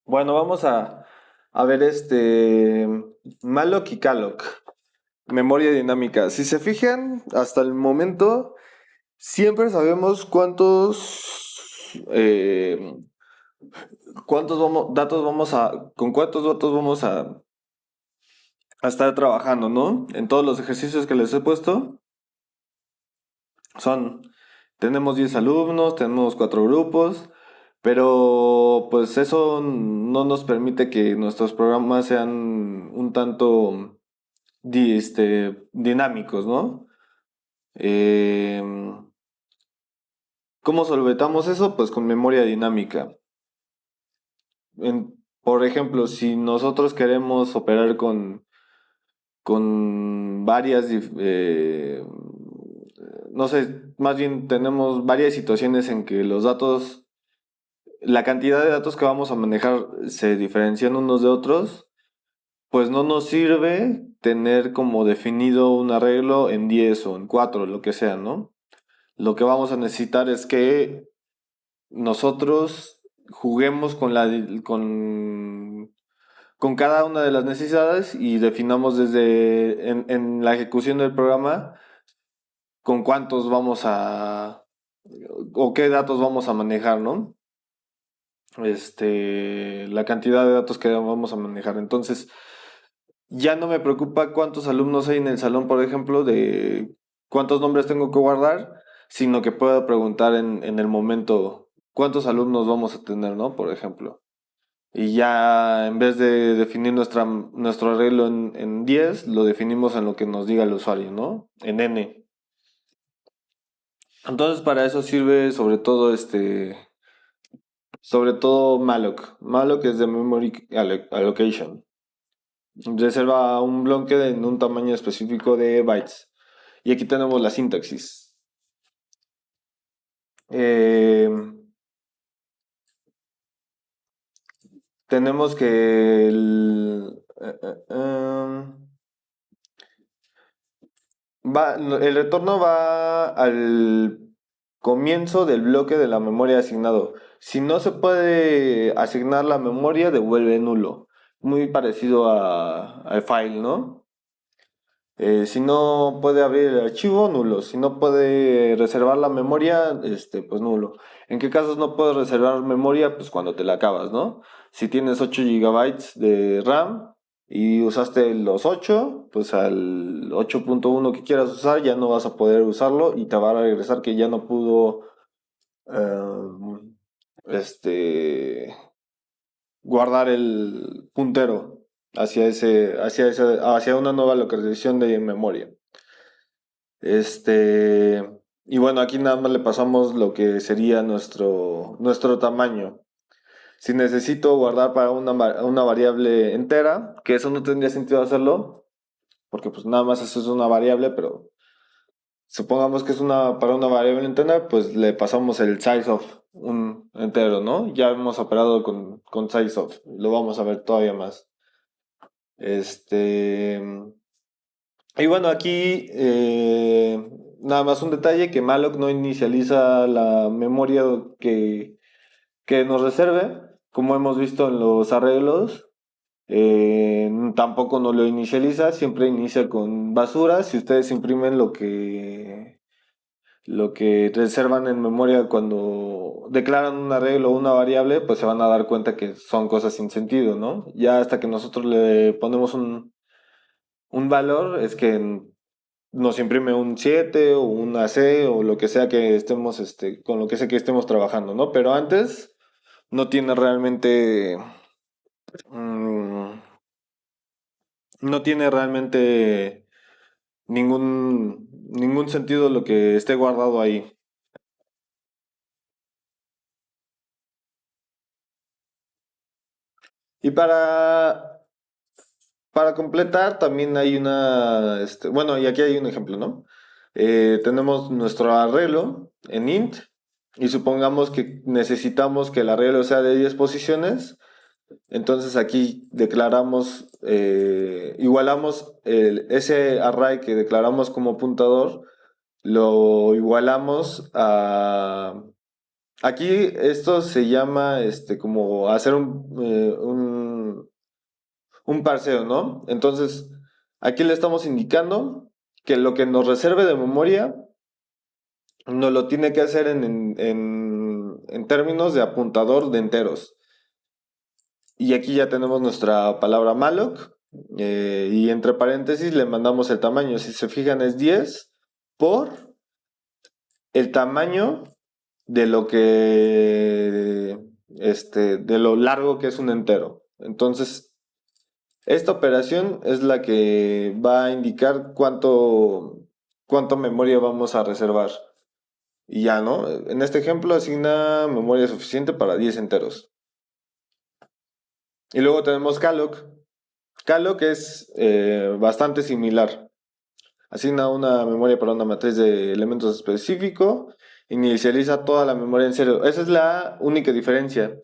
Bueno, vamos a ver Malloc y Calloc, memoria dinámica. Si se fijan, hasta el momento siempre sabemos con cuántos datos vamos a estar trabajando, ¿no? En todos los ejercicios que les he puesto son, tenemos 10 alumnos, tenemos 4 grupos, pero pues eso no nos permite que nuestros programas sean un tanto dinámicos, ¿no? Eh, ¿Cómo solventamos eso? Pues con memoria dinámica. Por ejemplo, si nosotros queremos operar con no sé, más bien tenemos varias situaciones en que los datos, la cantidad de datos que vamos a manejar se diferencian unos de otros, pues no nos sirve tener como definido un arreglo en 10 o en 4, lo que sea, ¿no? Lo que vamos a necesitar es que nosotros juguemos con cada una de las necesidades y definamos en la ejecución del programa con cuántos o qué datos vamos a manejar, ¿no? La cantidad de datos que vamos a manejar. Entonces, ya no me preocupa cuántos alumnos hay en el salón, por ejemplo, de cuántos nombres tengo que guardar, sino que puedo preguntar en el momento cuántos alumnos vamos a tener, ¿no? Por ejemplo. Y ya en vez de definir nuestro arreglo en 10, lo definimos en lo que nos diga el usuario, ¿no? En n. Entonces para eso sirve sobre todo malloc. Malloc es de memory allocation. Reserva un bloque en un tamaño específico de bytes. Y aquí tenemos la sintaxis. Eh, Tenemos que el retorno va al comienzo del bloque de la memoria asignado. Si no se puede asignar la memoria, devuelve nulo. Muy parecido al file, ¿no? Si no puede abrir el archivo, nulo. Si no puede reservar la memoria, pues nulo. ¿En qué casos no puedes reservar memoria? Pues cuando te la acabas, ¿no? Si tienes 8 gigabytes de RAM y usaste los 8, pues al 8.1 que quieras usar ya no vas a poder usarlo y te va a regresar que ya no pudo eh, guardar el puntero hacia una nueva localización de memoria. Y bueno, aquí nada más le pasamos lo que sería nuestro tamaño. Si necesito guardar para una variable entera, que eso no tendría sentido hacerlo, porque pues nada más eso es una variable, pero supongamos que es para una variable entera, pues le pasamos el size of un entero, ¿no? Ya hemos operado con size of, lo vamos a ver todavía más. Este, y bueno, aquí nada más un detalle, que malloc no inicializa la memoria que nos reserve, como hemos visto en los arreglos. Tampoco nos lo inicializa, siempre inicia con basura. Si ustedes imprimen lo que reservan en memoria cuando declaran un arreglo o una variable, pues se van a dar cuenta que son cosas sin sentido, ¿no? Ya hasta que nosotros le ponemos un valor, es que nos imprime un 7 o un AC o lo que sea que estemos, con lo que sea que estemos trabajando, ¿no? Pero antes no tiene realmente, mm, no tiene realmente ningún sentido lo que esté guardado ahí. Y para completar también hay bueno, y aquí hay un ejemplo, ¿no? Tenemos nuestro arreglo en int y supongamos que necesitamos que el arreglo sea de 10 posiciones. Entonces aquí igualamos ese array que declaramos como puntador, lo igualamos Aquí esto se llama como hacer un parseo, ¿no? Entonces, aquí le estamos indicando que lo que nos reserve de memoria nos lo tiene que hacer en términos de apuntador de enteros. Y aquí ya tenemos nuestra palabra malloc. Y entre paréntesis le mandamos el tamaño. Si se fijan es 10 por el tamaño de lo que, de lo largo que es un entero. Entonces, esta operación es la que va a indicar cuánto memoria vamos a reservar. Y ya, ¿no? En este ejemplo asigna memoria suficiente para 10 enteros. Y luego tenemos calloc. Calloc es bastante similar. Asigna una memoria para una matriz de elementos específico. Inicializa toda la memoria en cero. Esa es la única diferencia.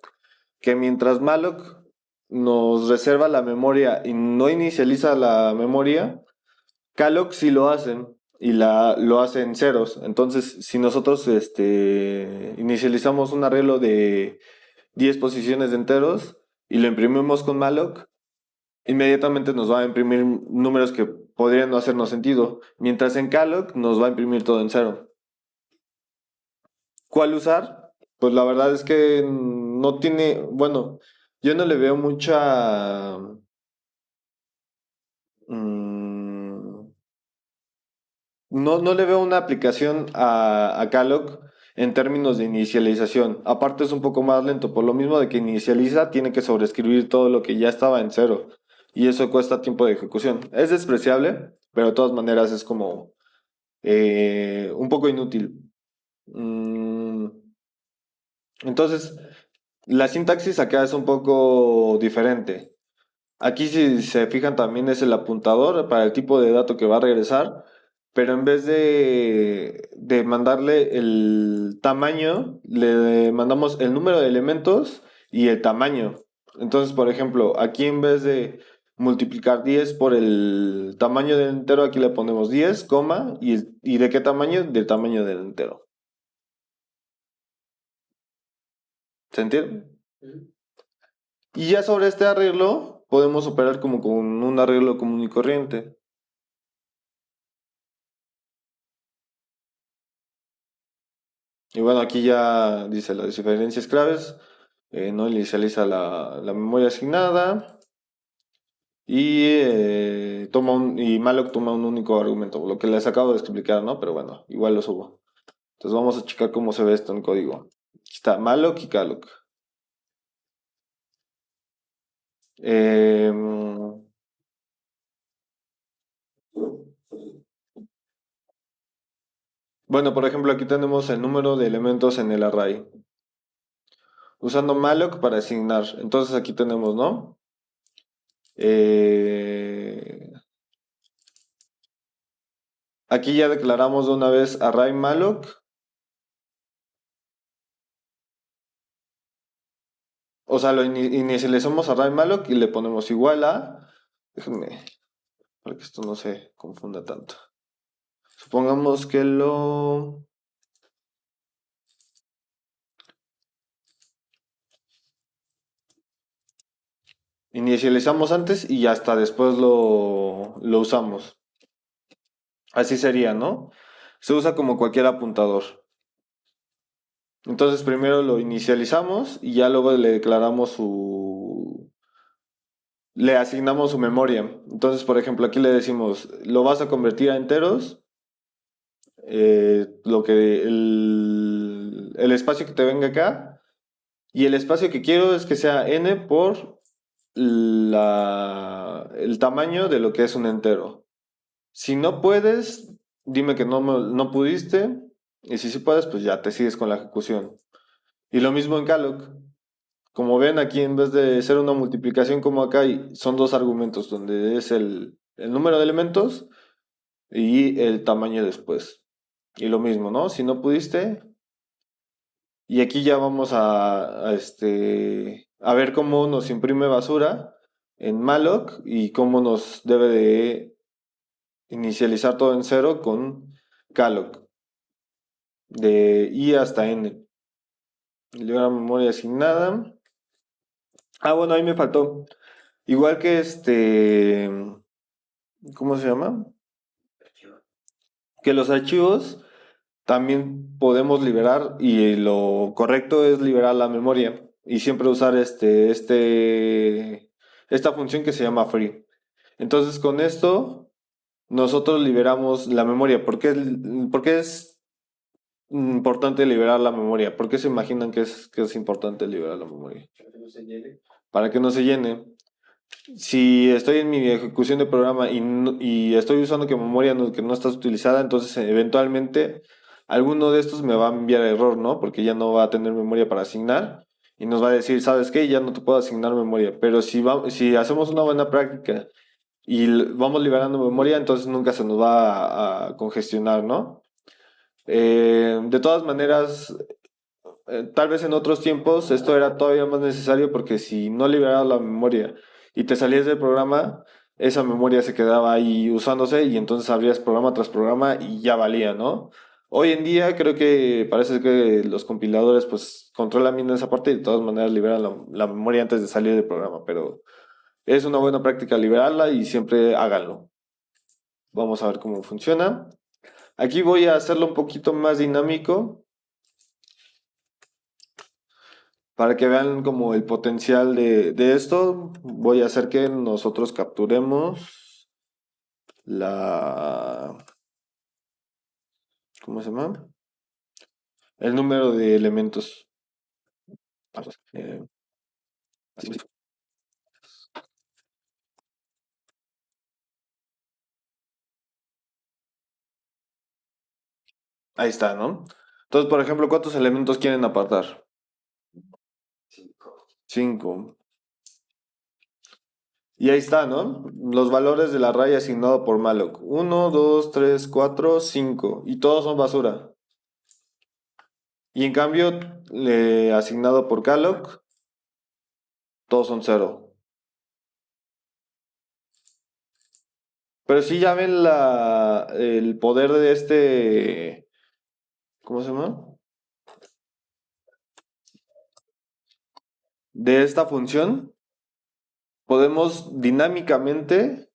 Que mientras malloc nos reserva la memoria y no inicializa la memoria, calloc sí lo hacen y lo hace en ceros. Entonces, si nosotros inicializamos un arreglo de 10 posiciones de enteros y lo imprimimos con malloc, inmediatamente nos va a imprimir números que podrían no hacernos sentido, mientras en calloc nos va a imprimir todo en cero. ¿Cuál usar? Pues la verdad es que no tiene, bueno, yo no le veo mucha... mm, no le veo una aplicación a calloc en términos de inicialización. Aparte es un poco más lento, por lo mismo de que inicializa, tiene que sobreescribir todo lo que ya estaba en cero. Y eso cuesta tiempo de ejecución. Es despreciable, pero de todas maneras es como un poco inútil. Mm, entonces, la sintaxis acá es un poco diferente. Aquí si se fijan también es el apuntador para el tipo de dato que va a regresar, pero en vez de mandarle el tamaño, le mandamos el número de elementos y el tamaño. Entonces, por ejemplo, aquí en vez de multiplicar 10 por el tamaño del entero, aquí le ponemos 10, coma, y ¿de qué tamaño? Del tamaño del entero. ¿Se entiende? Y ya sobre este arreglo, podemos operar como con un arreglo común y corriente. Y bueno, aquí ya dice las diferencias claves, no inicializa la memoria asignada y malloc toma un único argumento, lo que les acabo de explicar, ¿no? Pero bueno, igual lo subo. Entonces vamos a checar cómo se ve esto en código. Aquí está malloc y calloc. Em, bueno, por ejemplo, aquí tenemos el número de elementos en el array. Usando malloc para asignar. Entonces aquí tenemos, ¿no? Eh, Aquí ya declaramos de una vez array malloc. O sea, lo inicializamos array malloc y le ponemos igual a. Déjenme, para que esto no se confunda tanto. Supongamos que lo. Inicializamos antes y hasta después lo usamos. Así sería, ¿no? Se usa como cualquier apuntador. Entonces primero lo inicializamos y ya luego le declaramos le asignamos su memoria. Entonces, por ejemplo, aquí le decimos, lo vas a convertir a enteros, el espacio que te venga acá, y el espacio que quiero es que sea n por el tamaño de lo que es un entero. Si no puedes, dime que no pudiste, y si sí puedes, pues ya te sigues con la ejecución. Y lo mismo en calloc. Como ven aquí, en vez de ser una multiplicación como acá, son dos argumentos, donde es el número de elementos y el tamaño después. Y lo mismo, ¿no? Si no pudiste, y aquí ya vamos a ver cómo nos imprime basura en malloc y cómo nos debe de inicializar todo en cero con calloc, de i hasta n. Libera memoria asignada. Ah, bueno, ahí me faltó. Igual que ¿cómo se llama? Que los archivos también podemos liberar y lo correcto es liberar la memoria y siempre usar esta función que se llama free. Entonces con esto nosotros liberamos la memoria. ¿Por qué es importante liberar la memoria? ¿Por qué se imaginan que es importante liberar la memoria? Para que no se llene. Para que no se llene. Si estoy en mi ejecución de programa y estoy usando que memoria que no está utilizada, entonces eventualmente alguno de estos me va a enviar error, ¿no? Porque ya no va a tener memoria para asignar y nos va a decir, ¿sabes qué? Ya no te puedo asignar memoria. Pero si hacemos una buena práctica y vamos liberando memoria, entonces nunca se nos va a congestionar, ¿no? De todas maneras, tal vez en otros tiempos esto era todavía más necesario porque si no liberabas la memoria y te salías del programa, esa memoria se quedaba ahí usándose y entonces abrías programa tras programa y ya valía, ¿no? Hoy en día creo que parece que los compiladores pues controlan bien esa parte y de todas maneras liberan la memoria antes de salir del programa, pero es una buena práctica liberarla y siempre háganlo. Vamos a ver cómo funciona. Aquí voy a hacerlo un poquito más dinámico para que vean como el potencial de esto. Voy a hacer que nosotros capturemos la... ¿Cómo se llama? El número de elementos. Eh, Ahí está, ¿no? Entonces, por ejemplo, ¿cuántos elementos quieren apartar? 5. Y ahí está, ¿no? Los valores de la raya asignado por malloc. 1, 2, 3, 4, 5. Y todos son basura. Y en cambio, asignado por calloc, todos son 0. Pero sí ya ven el poder de ¿cómo se llama? De esta función. Podemos dinámicamente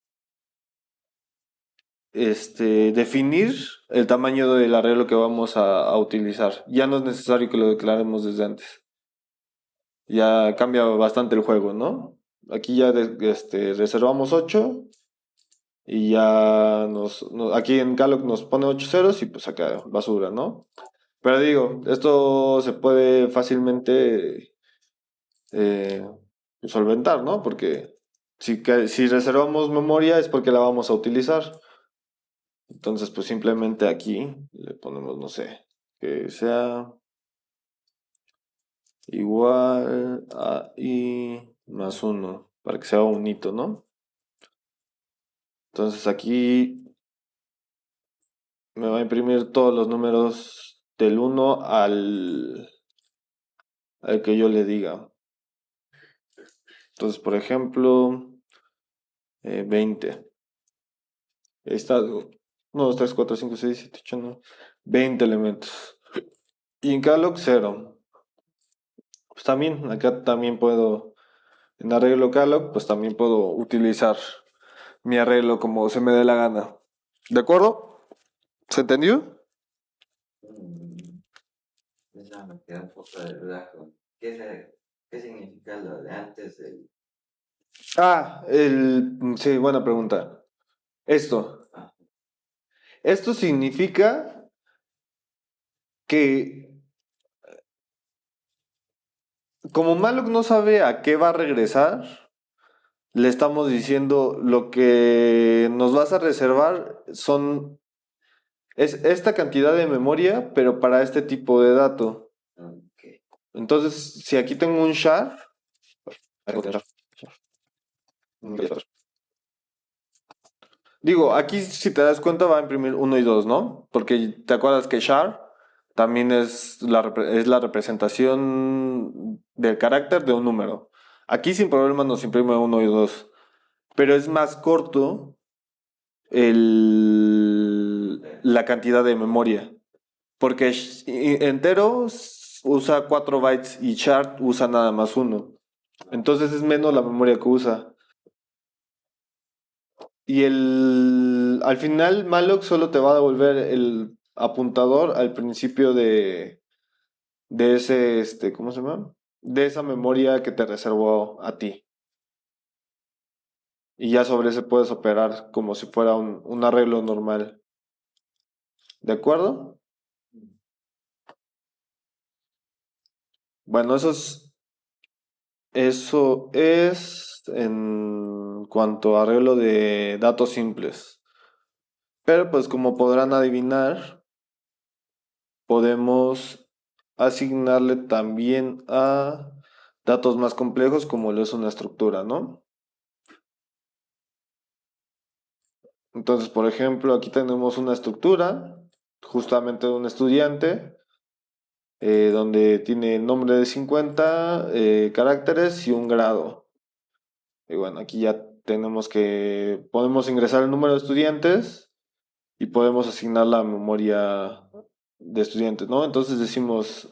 definir el tamaño del arreglo que vamos a utilizar. Ya no es necesario que lo declaremos desde antes. Ya cambia bastante el juego, ¿no? Aquí ya reservamos 8 y ya aquí en calloc nos pone 8 ceros y pues acá basura, ¿no? Pero digo, esto se puede fácilmente eh, solventar, ¿no? Porque si reservamos memoria es porque la vamos a utilizar. Entonces, pues simplemente aquí le ponemos, no sé, que sea igual a i más 1, para que sea un hito, ¿no? Entonces aquí me va a imprimir todos los números del 1 al que yo le diga. Entonces, por ejemplo, 20. Ahí está, 1, 2, 3, 4, 5, 6, 7, 8, 9, 20 elementos. Y en calloc 0. Pues también, acá también puedo, en arreglo calloc, pues también puedo utilizar mi arreglo como se me dé la gana. ¿De acuerdo? ¿Se entendió? Mm, Esa me queda un poco de duda con qué significa lo de antes del... Sí, buena pregunta. Esto. Ah, Esto significa que como malloc no sabe a qué va a regresar, le estamos diciendo lo que nos vas a reservar es esta cantidad de memoria, pero para este tipo de dato. ok. Entonces, si aquí tengo un char, digo, aquí si te das cuenta va a imprimir uno y 2, ¿no? Porque te acuerdas que char también es la representación del carácter de un número. Aquí sin problema nos imprime uno y 2, pero es más corto la cantidad de memoria. Porque entero usa 4 bytes y Shard usa nada más uno. Entonces es menos la memoria que usa. Y al final malloc solo te va a devolver el apuntador al principio de ese, ¿cómo se llama? De esa memoria que te reservó a ti. Y ya sobre ese puedes operar como si fuera un arreglo normal. ¿De acuerdo? Bueno, eso es en cuanto a arreglo de datos simples. Pero pues como podrán adivinar, podemos asignarle también a datos más complejos como lo es una estructura, ¿no? Entonces, por ejemplo, aquí tenemos una estructura justamente de un estudiante donde tiene nombre de 50 caracteres y un grado. Y bueno, aquí ya podemos ingresar el número de estudiantes y podemos asignar la memoria de estudiantes, ¿no? Entonces decimos,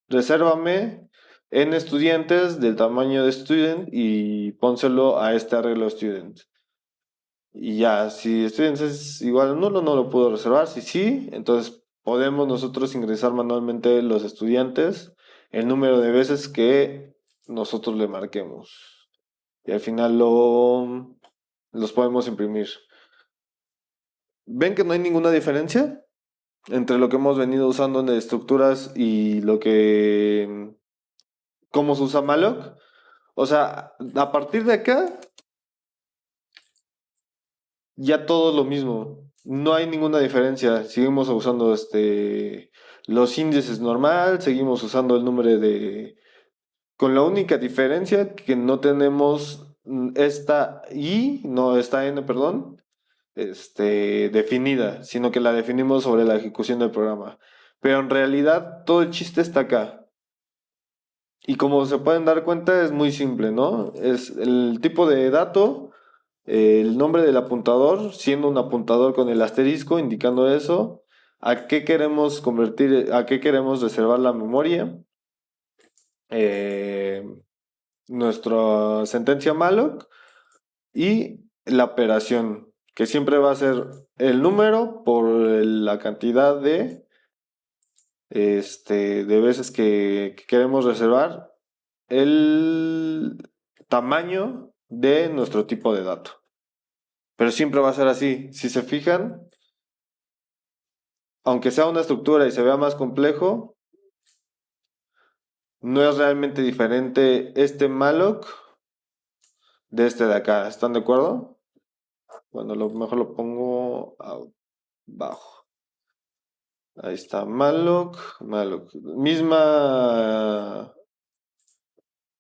resérvame n estudiantes del tamaño de student y pónselo a este arreglo student. Y ya, si students es igual a nulo, no lo puedo reservar. Si sí, entonces podemos nosotros ingresar manualmente los estudiantes el número de veces que nosotros le marquemos. Y al final los podemos imprimir. ¿Ven que no hay ninguna diferencia entre lo que hemos venido usando en estructuras y cómo se usa malloc? O sea, a partir de acá ya todo es lo mismo. No hay ninguna diferencia. Seguimos usando los índices normal, seguimos usando el número de... Con la única diferencia que no tenemos esta I, no esta N, perdón, definida, sino que la definimos sobre la ejecución del programa. Pero en realidad todo el chiste está acá. Y como se pueden dar cuenta es muy simple, ¿no? Es el tipo de dato, el nombre del apuntador, siendo un apuntador con el asterisco indicando eso, a qué queremos convertir, a qué queremos reservar la memoria, eh, nuestra sentencia malloc y la operación, que siempre va a ser el número por la cantidad de veces que queremos reservar el tamaño de nuestro tipo de dato. Pero siempre va a ser así. Si se fijan, aunque sea una estructura y se vea más complejo, no es realmente diferente este malloc de este de acá. ¿Están de acuerdo? Bueno, mejor lo pongo abajo. Ahí está, malloc.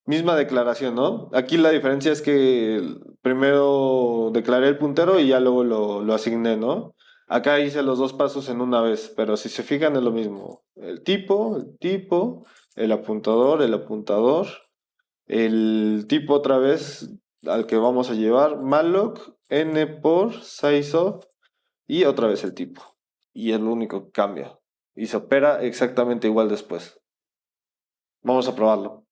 Misma declaración, ¿no? Aquí la diferencia es que primero declaré el puntero y ya luego lo asigné, ¿no? Acá hice los dos pasos en una vez, pero si se fijan es lo mismo. El apuntador, el tipo otra vez al que vamos a llevar, malloc, n por sizeof y otra vez el tipo. Y es lo único que cambia. Y se opera exactamente igual después. Vamos a probarlo.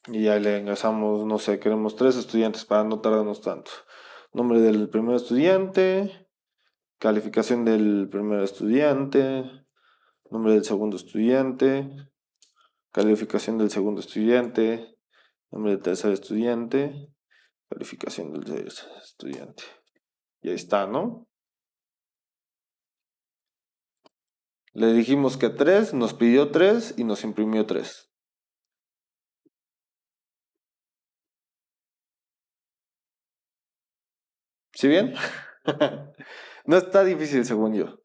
Y ya le ingresamos, no sé, queremos 3 estudiantes para no tardarnos tanto. Nombre del primer estudiante, calificación del primer estudiante, nombre del segundo estudiante, calificación del segundo estudiante, nombre del tercer estudiante, calificación del tercer estudiante. Y ahí está, ¿no? Le dijimos que 3, nos pidió 3 y nos imprimió 3. ¿Sí bien? No está difícil según yo.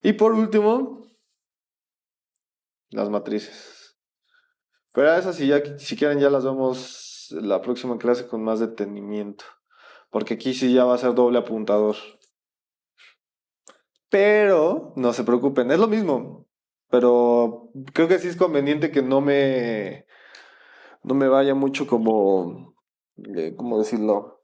Y por último, las matrices. Pero esas si quieren ya las vemos la próxima clase con más detenimiento. Porque aquí sí ya va a ser doble apuntador. Pero no se preocupen, es lo mismo. Pero creo que sí es conveniente que no me no me vaya mucho como, ¿cómo decirlo?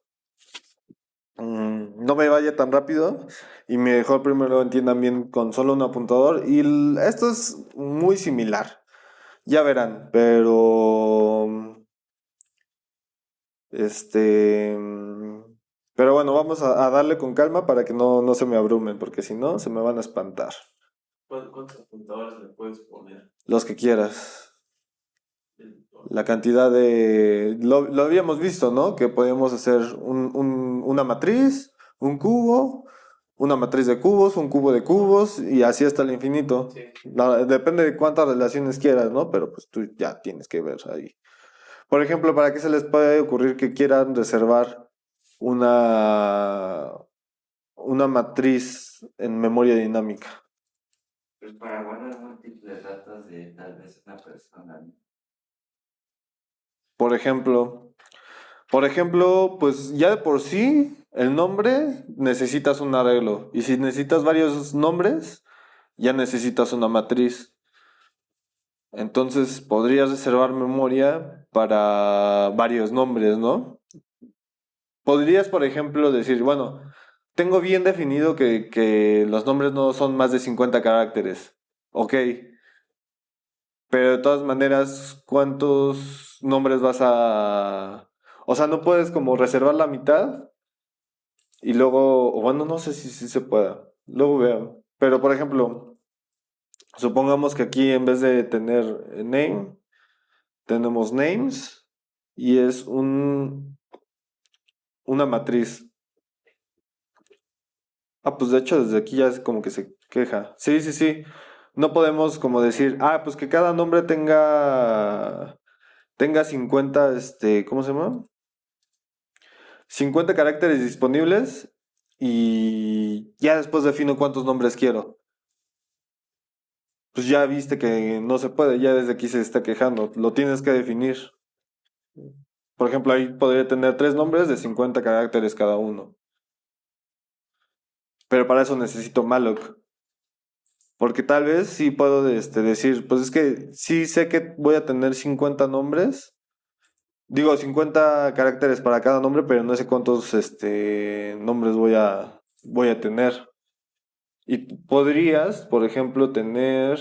No me vaya tan rápido y mejor primero entiendan bien con solo un apuntador. Y esto es muy similar, ya verán, este, pero bueno, vamos a darle con calma para que no se me abrumen, porque si no, se me van a espantar. ¿Cuántos apuntadores le puedes poner? Los que quieras. La cantidad de... Lo habíamos visto, ¿no? Que podíamos hacer una matriz, un cubo, una matriz de cubos, un cubo de cubos y así hasta el infinito. Sí. Depende de cuántas relaciones quieras, ¿no? Pero pues tú ya tienes que ver ahí. Por ejemplo, ¿para qué se les puede ocurrir que quieran reservar una matriz en memoria dinámica? Pues para guardar múltiples datos de tal vez una persona, ¿no? Por ejemplo, pues ya de por sí, el nombre necesitas un arreglo. Y si necesitas varios nombres, ya necesitas una matriz. Entonces podrías reservar memoria para varios nombres, ¿no? Podrías, por ejemplo, decir, bueno, tengo bien definido que los nombres no son más de 50 caracteres. Ok, pero de todas maneras, ¿cuántos nombres vas a...? O sea, no puedes como reservar la mitad y luego, o bueno, no sé si se pueda. Luego veo. Pero por ejemplo, supongamos que aquí en vez de tener name, tenemos names y es una matriz. Ah, pues de hecho desde aquí ya es como que se queja. Sí, sí, sí. No podemos como decir, pues que cada nombre tenga 50, ¿cómo se llama? 50 caracteres disponibles y ya después defino cuántos nombres quiero. Pues ya viste que no se puede, ya desde aquí se está quejando. Lo tienes que definir. Por ejemplo, ahí podría tener 3 nombres de 50 caracteres cada uno. Pero para eso necesito malloc. Porque tal vez sí puedo decir, pues es que sí sé que voy a tener 50 nombres. Digo, 50 caracteres para cada nombre, pero no sé cuántos nombres voy a tener. Y podrías, por ejemplo, tener,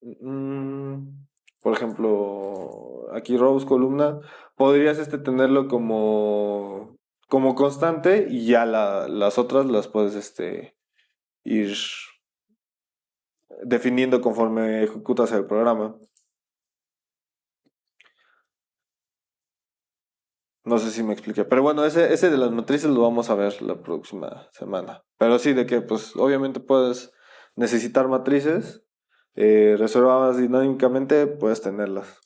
mm, por ejemplo, aquí rows columna, podrías tenerlo como constante y ya las otras las puedes ir definiendo conforme ejecutas el programa. No sé si me expliqué. Pero bueno, ese de las matrices lo vamos a ver la próxima semana. Pero sí, de que pues obviamente puedes necesitar matrices reservadas dinámicamente, puedes tenerlas.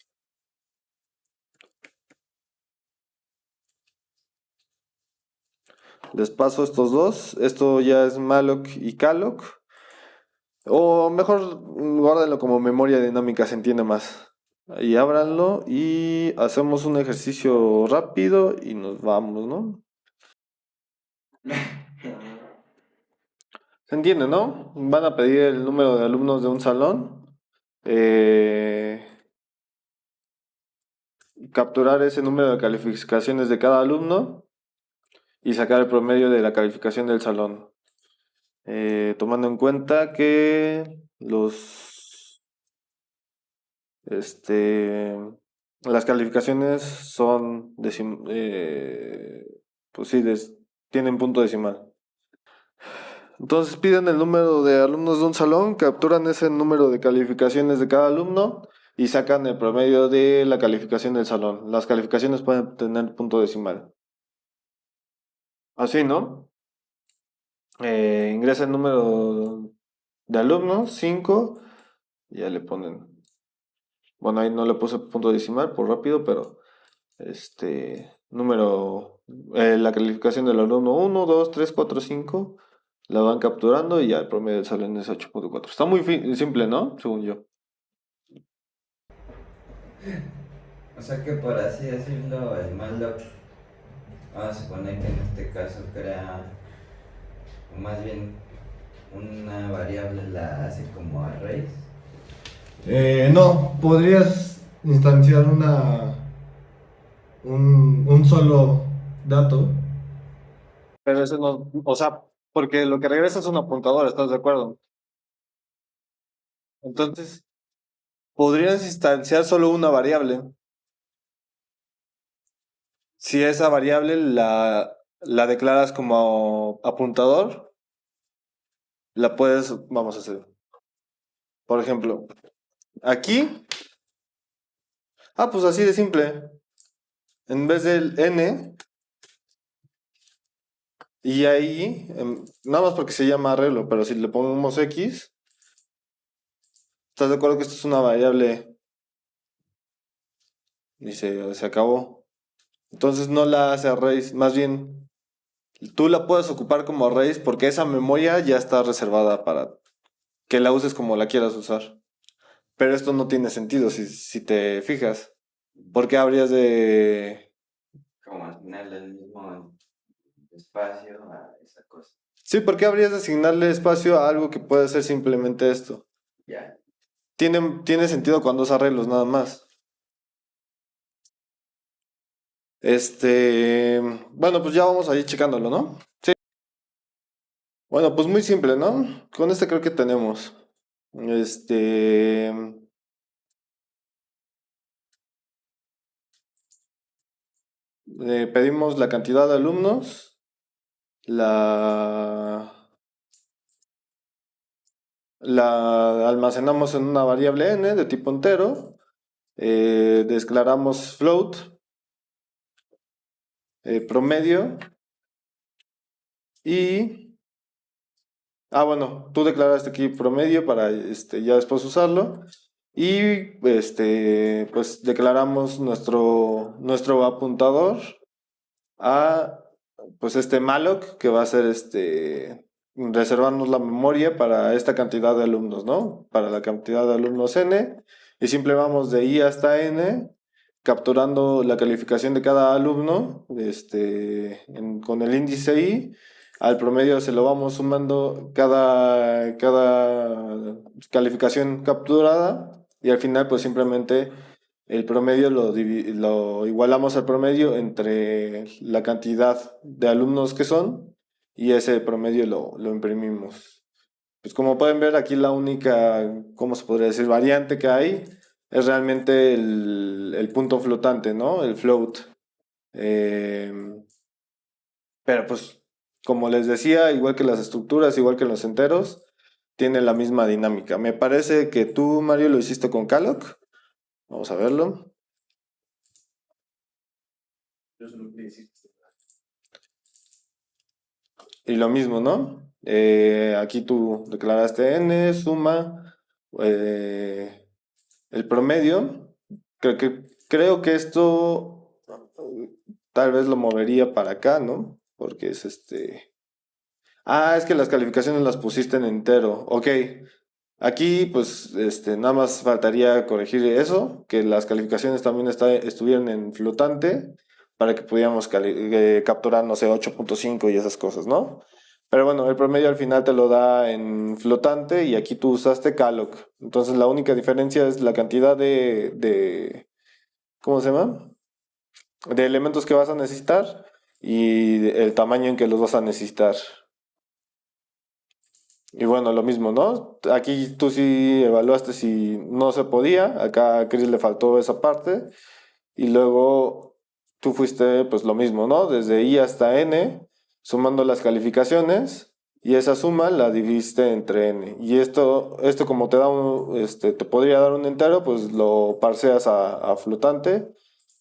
Les paso estos dos. Esto ya es malloc y calloc. O mejor guárdenlo como memoria dinámica, se entiende más. Ahí ábranlo y hacemos un ejercicio rápido y nos vamos, ¿no? Se entiende, ¿no? Van a pedir el número de alumnos de un salón, capturar ese número de calificaciones de cada alumno y sacar el promedio de la calificación del salón. Tomando en cuenta que las calificaciones son pues sí, tienen punto decimal. Entonces piden el número de alumnos de un salón, capturan ese número de calificaciones de cada alumno y sacan el promedio de la calificación del salón. Las calificaciones pueden tener punto decimal. Así, ¿no? Ingresa el número de alumnos, 5, y ya le ponen. Bueno, ahí no le puse punto decimal por rápido, pero número, la calificación del alumno 1, 2, 3, 4, 5. La van capturando y ya el promedio del salón es 8.4. Está muy simple, ¿no? Según yo. O sea que por así decirlo, el malloc, vamos a suponer que en este caso crea, o más bien una variable la hace como arrays. No, podrías instanciar un solo dato. Pero eso no, o sea, porque lo que regresa es un apuntador, ¿estás de acuerdo? Entonces, podrías instanciar solo una variable. Si esa variable la declaras como apuntador, la puedes, vamos a hacer. Por ejemplo, aquí, pues así de simple. En vez del n, y ahí, nada más porque se llama arreglo, pero si le ponemos x, ¿estás de acuerdo que esto es una variable? Y se acabó. Entonces no la hace arrays, más bien tú la puedes ocupar como arrays porque esa memoria ya está reservada para que la uses como la quieras usar. Pero esto no tiene sentido si te fijas. ¿Por qué habrías de...? Como asignarle el mismo espacio a esa cosa. Sí, ¿por qué habrías de asignarle espacio a algo que puede ser simplemente esto? Ya. Tiene sentido cuando es arreglos nada más. Bueno, pues ya vamos a ir checándolo, ¿no? Sí. Bueno, pues muy simple, ¿no? Con este creo que tenemos. Pedimos la cantidad de alumnos, la almacenamos en una variable n de tipo entero, declaramos float, promedio y... bueno, tú declaraste aquí promedio para ya después usarlo. Y pues declaramos nuestro apuntador a pues malloc que va a ser reservarnos la memoria para esta cantidad de alumnos, ¿no? Para la cantidad de alumnos n, y siempre vamos de i hasta n capturando la calificación de cada alumno con el índice i. Al promedio se lo vamos sumando cada calificación capturada, y al final pues simplemente el promedio lo igualamos al promedio entre la cantidad de alumnos que son, y ese promedio lo imprimimos. Pues como pueden ver aquí, la única, ¿cómo se podría decir?, variante que hay es realmente el punto flotante, ¿no? El float. Pero pues, como les decía, igual que las estructuras, igual que los enteros, tiene la misma dinámica. Me parece que tú, Mario, lo hiciste con calloc. Vamos a verlo. Yo solo quería decir que Y lo mismo, ¿no? Aquí tú declaraste n, suma, el promedio. Creo que esto tal vez lo movería para acá, ¿no? Porque es es que las calificaciones las pusiste en entero. Ok. Aquí, pues, nada más faltaría corregir eso, que las calificaciones también estuvieran en flotante, para que pudiéramos capturar, no sé, 8.5 y esas cosas, ¿no? Pero bueno, el promedio al final te lo da en flotante, y aquí tú usaste calloc. Entonces la única diferencia es la cantidad ¿cómo se llama? De elementos que vas a necesitar y el tamaño en que los vas a necesitar. Y bueno, lo mismo, ¿no? Aquí tú sí evaluaste si no se podía, acá a Chris le faltó esa parte, y luego tú fuiste pues lo mismo, ¿no? Desde i hasta n, sumando las calificaciones, y esa suma la dividiste entre n. Y esto como te da te podría dar un entero, pues lo parseas a flotante,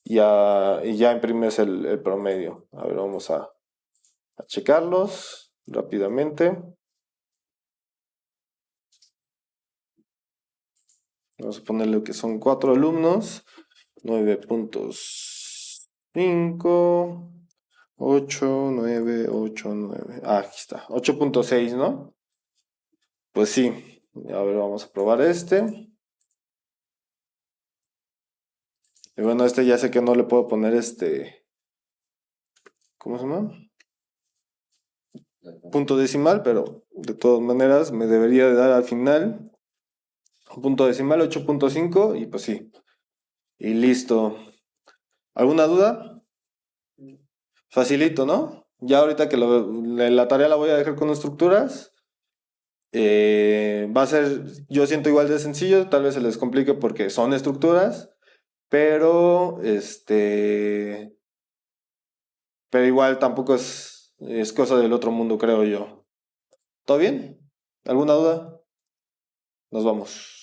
y ya imprimes el promedio. A ver, vamos a checarlos rápidamente. Vamos a ponerle que son 4 alumnos, 9.5, 8, 9, 8, 9. Aquí está, 8.6, ¿no? Pues sí. A ver, vamos a probar este. Y bueno, ya sé que no le puedo poner ¿cómo se llama? Punto decimal, pero de todas maneras me debería de dar al final un punto decimal 8.5, y pues sí. Y listo. ¿Alguna duda? Facilito, ¿no? Ya ahorita que la tarea la voy a dejar con estructuras. Va a ser, yo siento igual de sencillo, tal vez se les complique porque son estructuras, pero pero igual tampoco es cosa del otro mundo, creo yo. ¿Todo bien? ¿Alguna duda? Nos vamos.